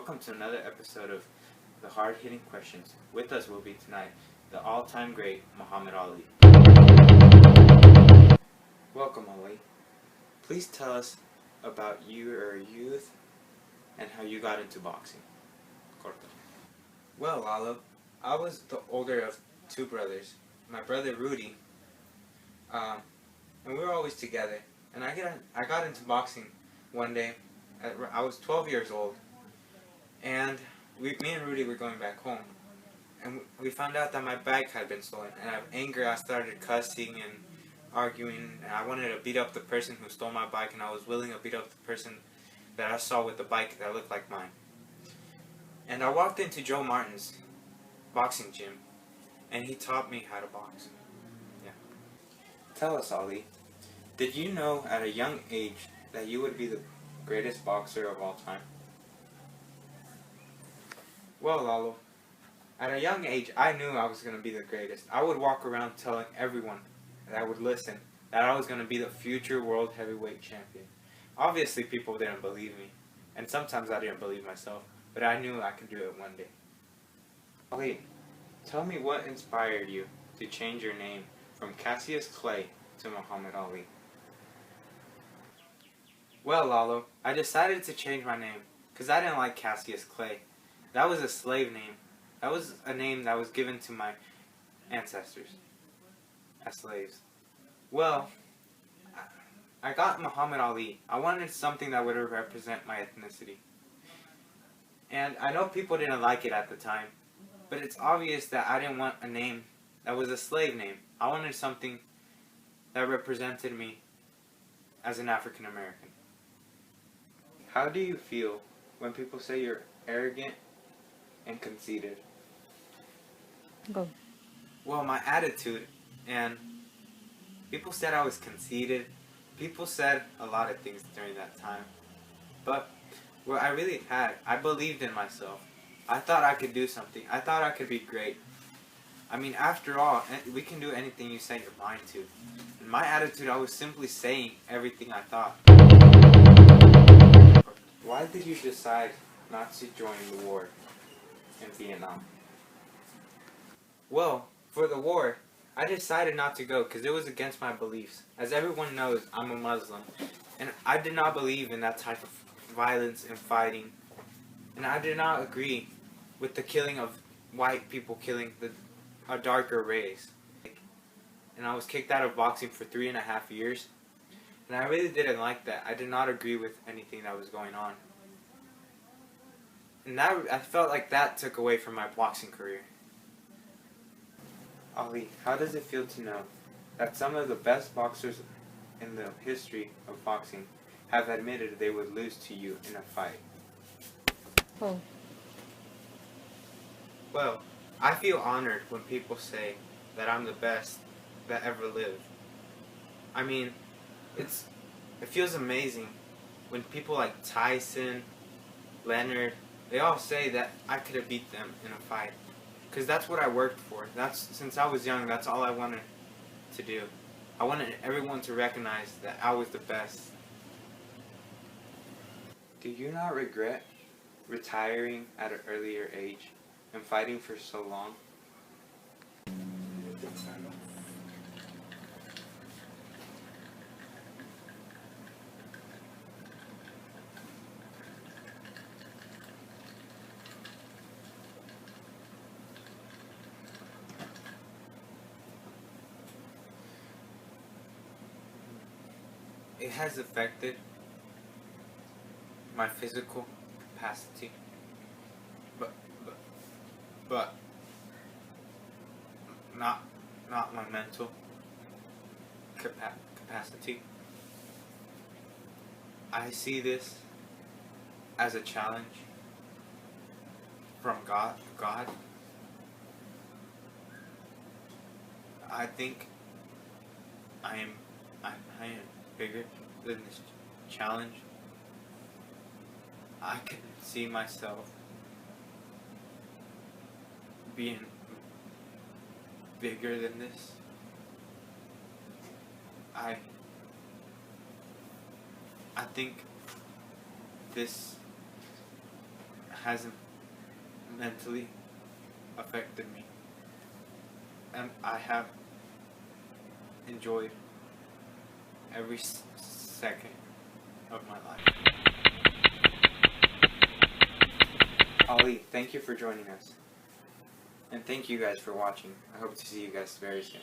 welcome to another episode of The Hard-Hitting Questions. With us will be tonight the all-time great Muhammad Ali. Welcome, Ali. Please tell us about your youth and how you got into boxing. Corto. Well, Lalo, I was the older of two brothers. My brother Rudy, and we were always together. And I got into boxing one day. I was 12 years old, and me and Rudy were going back home, and we found out that my bike had been stolen. And out of anger, I started cussing and arguing, and I wanted to beat up the person who stole my bike, and I was willing to beat up the person that I saw with the bike that looked like mine. And I walked into Joe Martin's boxing gym, and he taught me how to box. Yeah. Tell us, Ali, did you know at a young age that you would be the greatest boxer of all time? Well, Lalo, at a young age, I knew I was going to be the greatest. I would walk around telling everyone that would listen that I was going to be the future world heavyweight champion. Obviously, people didn't believe me, and sometimes I didn't believe myself, but I knew I could do it one day. Ali, tell me what inspired you to change your name from Cassius Clay to Muhammad Ali? Well, Lalo, I decided to change my name because I didn't like Cassius Clay. That was a slave name. That was a name that was given to my ancestors as slaves. Well, I got Muhammad Ali. I wanted something that would represent my ethnicity. And I know people didn't like it at the time, but it's obvious that I didn't want a name that was a slave name. I wanted something that represented me as an African American. How do you feel when people say you're arrogant and conceited? Go. Well, my attitude, and people said I was conceited. People said a lot of things during that time. But what I really had, I believed in myself. I thought I could do something. I thought I could be great. I mean, after all, we can do anything you set your mind to. In my attitude, I was simply saying everything I thought. Why did you decide not to join the war in Vietnam? Well, for the war, I decided not to go because it was against my beliefs. As everyone knows, I'm a Muslim, and I did not believe in that type of violence and fighting. And I did not agree with the killing of white people killing a darker race. And I was kicked out of boxing for 3.5 years. And I really didn't like that. I did not agree with anything that was going on. And I felt like that took away from my boxing career. Ali, how does it feel to know that some of the best boxers in the history of boxing have admitted they would lose to you in a fight? Oh. Well, I feel honored when people say that I'm the best that ever lived. I mean, it feels amazing when people like Tyson, Leonard, they all say that I could have beat them in a fight. Because that's what I worked for. Since I was young, that's all I wanted to do. I wanted everyone to recognize that I was the best. Do you not regret retiring at an earlier age and fighting for so long? It has affected my physical capacity, but not my mental capacity. I see this as a challenge from God. I think I am bigger than this challenge. I can see myself being bigger than this. I think this hasn't mentally affected me, and I have enjoyed every second of my life. Ali, thank you for joining us. And thank you guys for watching. I hope to see you guys very soon.